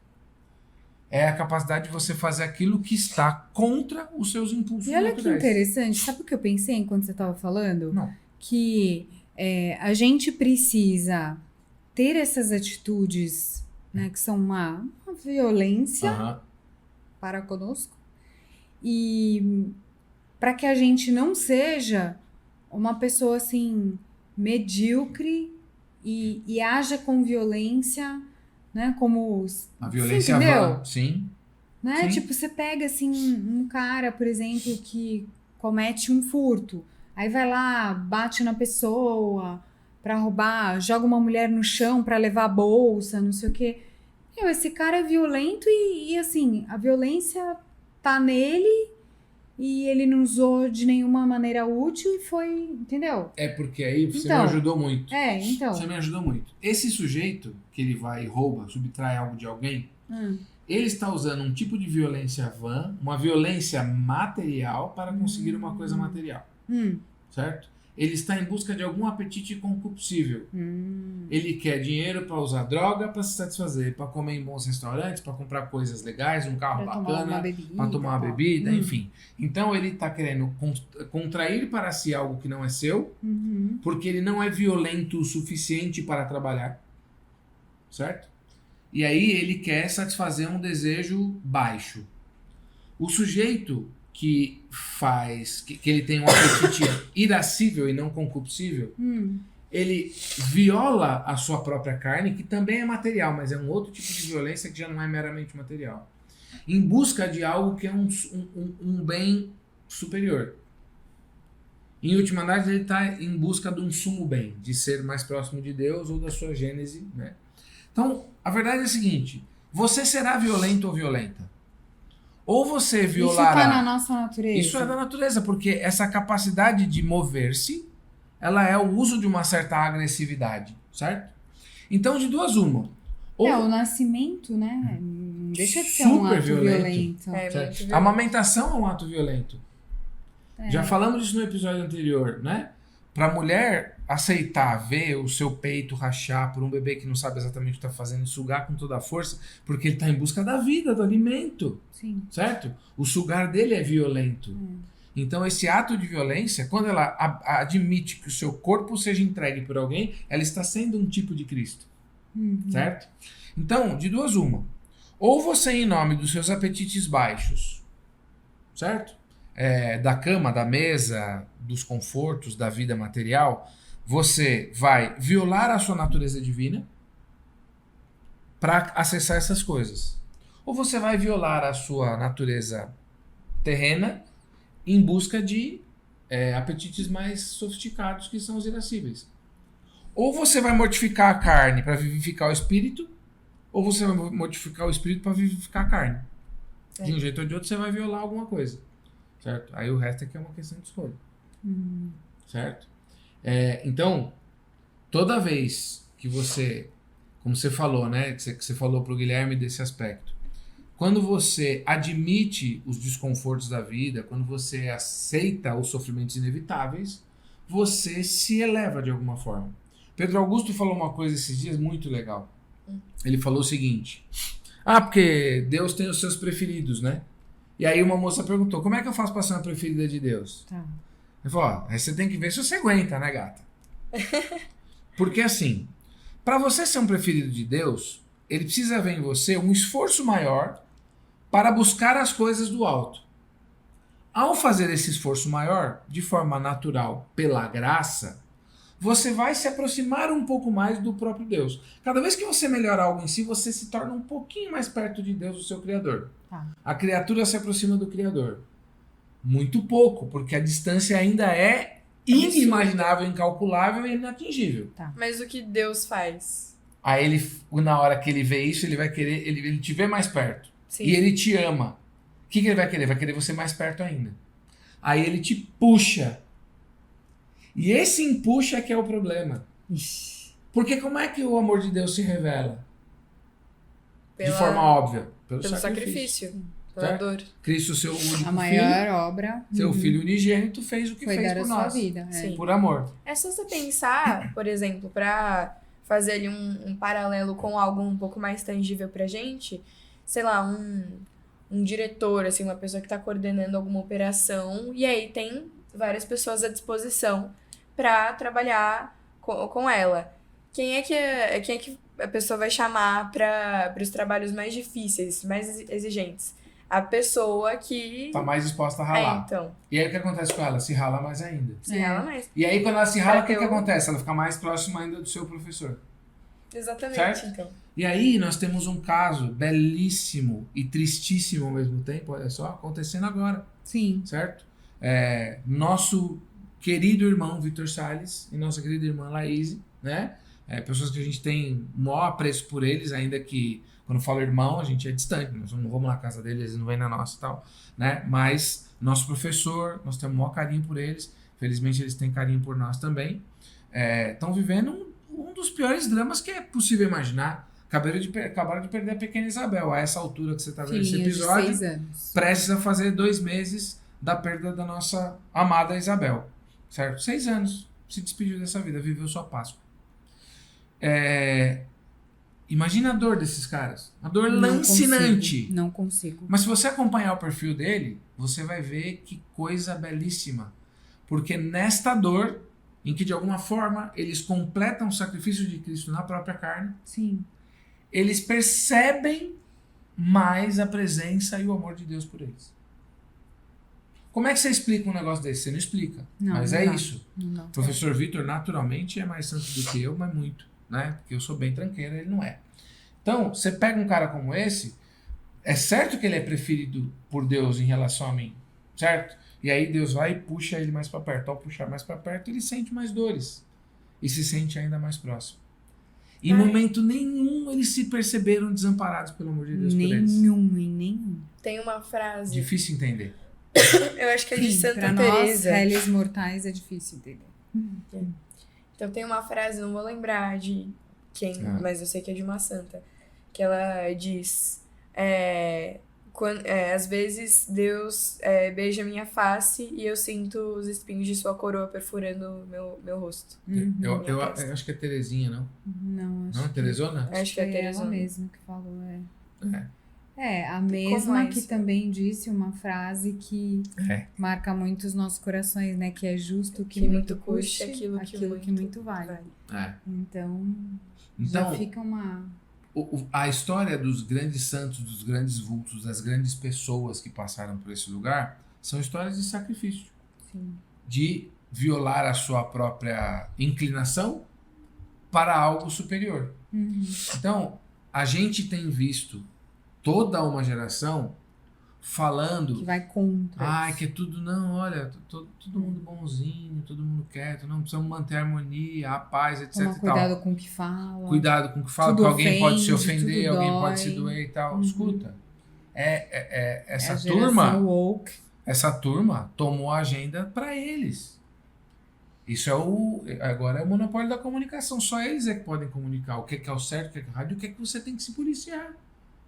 É a capacidade de você fazer aquilo que está contra os seus impulsos naturais. E olha naturais. que interessante, sabe o que eu pensei enquanto você estava falando? Não. Que a gente precisa ter essas atitudes, né, que são uma violência para conosco, e para que a gente não seja uma pessoa assim medíocre e haja com violência, né, como a violência vã, sim, né? Sim. Tipo, você pega assim um cara, por exemplo, que comete um furto, aí vai lá, bate na pessoa para roubar, joga uma mulher no chão para levar a bolsa, não sei o quê. Esse cara é violento e assim, a violência tá nele e ele não usou de nenhuma maneira útil e foi, entendeu? É porque aí você me ajudou muito. Então. Você me ajudou muito. Esse sujeito que ele vai e rouba, subtrai algo de alguém, ele está usando um tipo de violência vã, uma violência material para conseguir uma coisa material. Certo? Ele está em busca de algum apetite concupiscível. Ele quer dinheiro para usar droga, para se satisfazer, para comer em bons restaurantes, para comprar coisas legais, um carro bacana, para tomar uma bebida, enfim. Então ele está querendo contrair para si algo que não é seu, porque ele não é violento o suficiente para trabalhar, certo? E aí ele quer satisfazer um desejo baixo. O sujeito que faz, que ele tem um apetite irascível e não concupiscível, ele viola a sua própria carne, que também é material, mas é um outro tipo de violência que já não é meramente material, em busca de algo que é um bem superior. Em última análise, ele está em busca de um sumo bem, de ser mais próximo de Deus ou da sua gênese, né? Então, a verdade é a seguinte, você será violento ou violenta. Ou você violará... Isso tá na nossa natureza. Isso é da natureza, porque essa capacidade de mover-se, ela é o uso de uma certa agressividade, certo? Então, de duas uma. Ou o nascimento, né? Não deixa de ser um ato violento. Muito violento. A amamentação é um ato violento. É. Já falamos disso no episódio anterior, né? Pra mulher aceitar ver o seu peito rachar por um bebê que não sabe exatamente o que está fazendo e sugar com toda a força, porque ele está em busca da vida, do alimento. Sim. Certo? O sugar dele é violento. Então, esse ato de violência, quando ela admite que o seu corpo seja entregue por alguém, ela está sendo um tipo de Cristo. Certo? Então, de duas uma. Ou você, em nome dos seus apetites baixos, certo? Da cama, da mesa, dos confortos, da vida material, você vai violar a sua natureza divina para acessar essas coisas. Ou você vai violar a sua natureza terrena em busca de apetites mais sofisticados, que são os irascíveis. Ou você vai mortificar a carne para vivificar o espírito, ou você vai mortificar o espírito para vivificar a carne. De um jeito ou de outro, você vai violar alguma coisa. Certo? Aí o resto aqui é uma questão de escolha. Certo? Então, toda vez que você, como você falou, né? Que você falou pro Guilherme desse aspecto. Quando você admite os desconfortos da vida, quando você aceita os sofrimentos inevitáveis, você se eleva de alguma forma. Pedro Augusto falou uma coisa esses dias muito legal. Ele falou o seguinte: porque Deus tem os seus preferidos, né? E aí uma moça perguntou, como é que eu faço pra ser uma preferida de Deus? Tá. Ele falou, aí você tem que ver se você aguenta, né, gata? Porque assim, pra você ser um preferido de Deus, ele precisa ver em você um esforço maior para buscar as coisas do alto. Ao fazer esse esforço maior, de forma natural, pela graça, você vai se aproximar um pouco mais do próprio Deus. Cada vez que você melhora algo em si, você se torna um pouquinho mais perto de Deus, o seu Criador. Tá. A criatura se aproxima do Criador. Muito pouco, porque a distância ainda é inimaginável, incalculável e inatingível. Tá. Mas o que Deus faz? Aí ele, na hora que ele vê isso, ele vai querer, ele te vê mais perto. Sim. E ele te ama. O que ele vai querer? Vai querer você mais perto ainda. Aí ele te puxa. E esse empuxa que é o problema. Porque como é que o amor de Deus se revela? De forma óbvia. Pelo sacrifício. Pela dor. Cristo, seu único A maior filho, obra. seu filho unigênito, fez o que Foi fez dar por a sua nós. vida. Sim. Por amor. É só você pensar, por exemplo, pra fazer ali um paralelo com algo um pouco mais tangível pra gente, sei lá, um diretor, assim, uma pessoa que tá coordenando alguma operação, e aí tem várias pessoas à disposição pra trabalhar com ela. Quem é que a pessoa vai chamar para os trabalhos mais difíceis, mais exigentes? A pessoa que... Tá mais disposta a ralar. Então. E aí o que acontece com ela? Se rala mais ainda. Se rala mais. E aí quando ela se rala, o que acontece? Ela fica mais próxima ainda do seu professor. Exatamente, certo? então. E aí nós temos um caso belíssimo e tristíssimo ao mesmo tempo, olha só, acontecendo agora. Sim. Certo? Nosso querido irmão Vitor Salles e nossa querida irmã Laís, né? Pessoas que a gente tem o maior apreço por eles, ainda que quando falo irmão, a gente é distante, nós não vamos na casa deles, eles não vêm na nossa e tal, né? Mas nosso professor, nós temos o maior carinho por eles, felizmente eles têm carinho por nós também. Estão vivendo um dos piores dramas que é possível imaginar. Acabaram de perder a pequena Isabel. A essa altura que você está vendo esse episódio, de 6 anos. Prestes a fazer 2 meses da perda da nossa amada Isabel. Certo? 6 anos. Se despediu dessa vida, viveu sua Páscoa. Imagina a dor desses caras. Uma dor lancinante. Não consigo. Mas se você acompanhar o perfil dele, você vai ver que coisa belíssima. Porque nesta dor, em que de alguma forma eles completam o sacrifício de Cristo na própria carne, sim, eles percebem mais a presença e o amor de Deus por eles. Como é que você explica um negócio desse? Você não explica. Não, mas não é dá. isso. Não. O professor Vitor, naturalmente, é mais santo do que eu, mas muito. Né? Porque eu sou bem tranqueiro, ele não é. Então, você pega um cara como esse, é certo que ele é preferido por Deus em relação a mim, certo? E aí Deus vai e puxa ele mais para perto. Ao puxar mais para perto, ele sente mais dores. E se sente ainda mais próximo. Em momento nenhum eles se perceberam desamparados, pelo amor de Deus, por eles. Nenhum. Tem uma frase... Difícil entender. Eu acho que é de Sim, Santa pra Teresa. nós, réis mortais, é difícil entender. Então tem uma frase, não vou lembrar de quem, mas eu sei que é de uma santa, que ela diz... às vezes Deus beija minha face e eu sinto os espinhos de sua coroa perfurando meu rosto. Eu acho que é Terezinha, não? Não, acho Não, Teresona? Acho que é ela Teresona. mesma que falou, a mesma mais? que também disse uma frase que marca muito os nossos corações, né? Que é justo que muito custe, aquilo que muito vale. Então, já fica uma... A história dos grandes santos, dos grandes vultos, das grandes pessoas que passaram por esse lugar, são histórias de sacrifício. Sim. De violar a sua própria inclinação para algo superior. Então, a gente tem visto toda uma geração falando... Que vai contra. Que é tudo... Não, olha, todo mundo bonzinho, todo mundo quieto, não precisamos manter a harmonia, a paz, etc. Tomar cuidado com o que fala. Cuidado com o que fala, Tudo porque alguém pode se ofende, ofender, tudo alguém dói. pode se doer e tal. Escuta, essa a turma... geração woke. Essa turma tomou a agenda para eles. Isso agora é o monopólio da comunicação. Só eles é que podem comunicar o que é o certo, o que é errado e o que é que você tem que se policiar.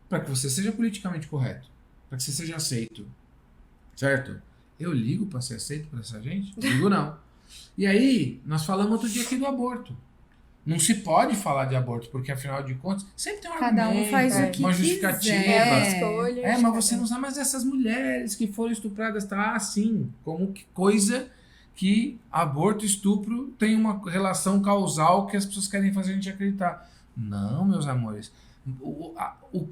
Para que você seja politicamente correto. Para que você seja aceito. Certo? Eu ligo para ser aceito por essa gente? Ligo não. E aí, nós falamos outro dia aqui do aborto. Não se pode falar de aborto, porque afinal de contas, sempre tem um Cada um faz o que uma justificativa. quiser. Mas você não sabe, mas essas mulheres que foram estupradas, tá assim, como que coisa que aborto e estupro tem uma relação causal que as pessoas querem fazer a gente acreditar. Não, meus amores.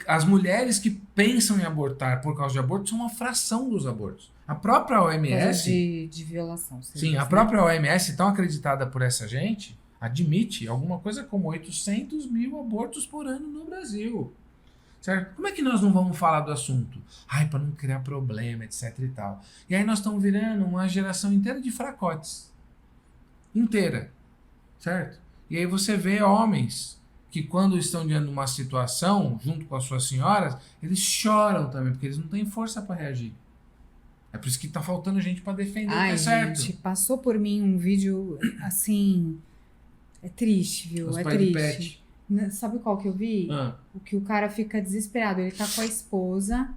As mulheres que pensam em abortar por causa de aborto são uma fração dos abortos. A própria OMS... De violação. Sim, a própria OMS, tão acreditada por essa gente, admite alguma coisa como 800 mil abortos por ano no Brasil. Certo? Como é que nós não vamos falar do assunto? Para não criar problema, etc e tal. E aí nós estamos virando uma geração inteira de fracotes. Inteira. Certo? E aí você vê homens que quando estão diante de uma situação, junto com as suas senhoras, eles choram também, porque eles não têm força para reagir. É por isso que tá faltando gente para defender o que é certo. Gente, passou por mim um vídeo, assim... É triste, viu? Os é pais de triste. Sabe qual que eu vi? O que o cara fica desesperado. Ele tá com a esposa.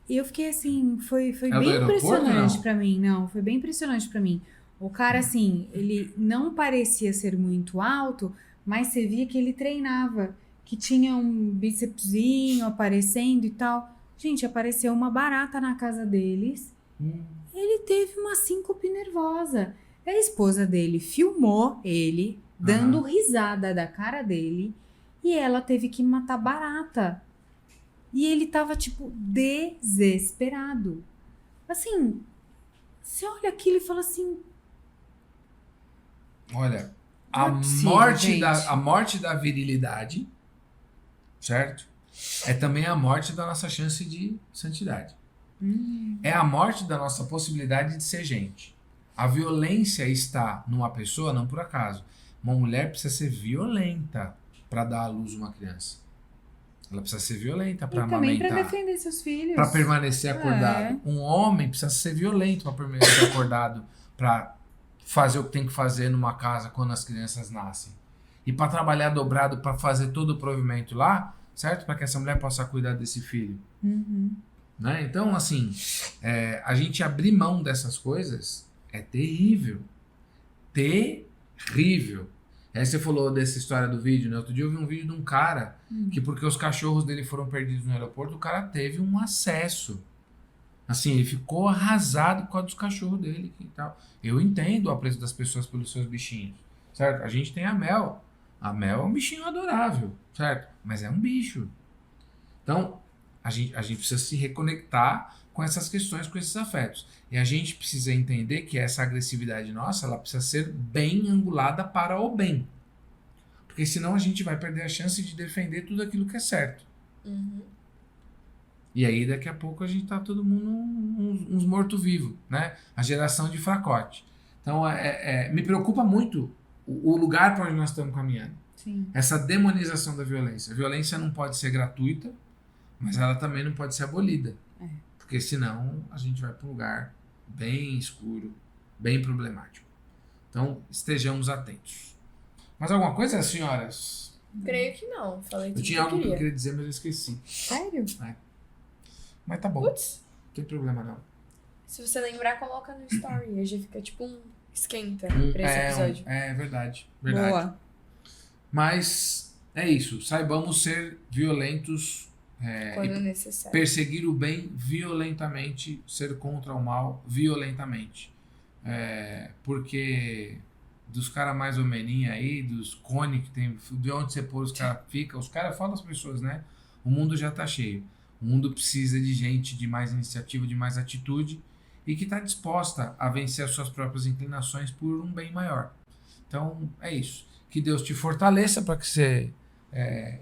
E eu fiquei assim, foi bem impressionante pra mim. Não, foi bem impressionante pra mim. O cara, assim, ele não parecia ser muito alto, mas você via que ele treinava. Que tinha um bícepszinho aparecendo e tal. Gente, apareceu uma barata na casa deles. Ele teve uma síncope nervosa. A esposa dele filmou ele dando risada da cara dele e ela teve que matar barata. E ele tava, tipo, desesperado. Assim, você olha aquilo e fala assim... Olha, a morte da virilidade, certo? É também a morte da nossa chance de santidade. É a morte da nossa possibilidade de ser gente. A violência está numa pessoa, não por acaso. Uma mulher precisa ser violenta para dar à luz uma criança. Ela precisa ser violenta para amamentar. E também para defender seus filhos. Para permanecer acordado. Um homem precisa ser violento para permanecer acordado, para fazer o que tem que fazer numa casa quando as crianças nascem. E para trabalhar dobrado, para fazer todo o provimento lá, certo? Para que essa mulher possa cuidar desse filho. Né? Então, assim, a gente abrir mão dessas coisas é terrível. Terrível. Aí você falou dessa história do vídeo, né? Outro dia eu vi um vídeo de um cara que, porque os cachorros dele foram perdidos no aeroporto, o cara teve um acesso. Assim, ele ficou arrasado por causa dos cachorros dele e tal. Eu entendo o apreço das pessoas pelos seus bichinhos, certo? A gente tem a Mel. A Mel é um bichinho adorável, certo? Mas é um bicho. Então, a gente precisa se reconectar com essas questões, com esses afetos. E a gente precisa entender que essa agressividade nossa, ela precisa ser bem angulada para o bem. Porque senão a gente vai perder a chance de defender tudo aquilo que é certo. E aí daqui a pouco a gente tá todo mundo uns morto-vivo, né? A geração de fracote. Então me preocupa muito o lugar para onde nós estamos caminhando. Sim. Essa demonização da violência. A violência não pode ser gratuita, mas ela também não pode ser abolida. Porque senão a gente vai para um lugar bem escuro, bem problemático. Então, estejamos atentos. Mais alguma coisa, senhoras? Creio que não. Falei tudo eu tinha algo que eu queria dizer, mas eu esqueci. Sério? Mas tá bom. Putz. Não tem problema, não. Se você lembrar, coloca no story. Aí já fica tipo um esquenta pra esse episódio. É verdade. Boa. Mas é isso. Saibamos ser violentos. Quando necessário. Perseguir o bem violentamente, ser contra o mal violentamente. Porque dos caras mais ou menos aí, dos cone que tem, de onde você pôr os caras fica, os caras falam às pessoas, né? O mundo já tá cheio. O mundo precisa de gente de mais iniciativa, de mais atitude e que está disposta a vencer as suas próprias inclinações por um bem maior. Então, é isso. Que Deus te fortaleça para que você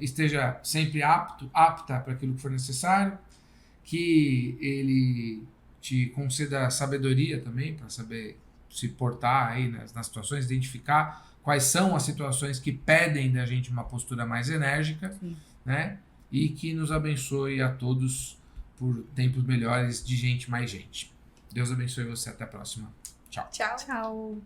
esteja sempre apta para aquilo que for necessário, que Ele te conceda sabedoria também para saber se portar aí nas situações, identificar quais são as situações que pedem da gente uma postura mais enérgica, né? E que nos abençoe a todos por tempos melhores de gente mais gente. Deus abençoe você. Até a próxima. Tchau. Tchau. Tchau.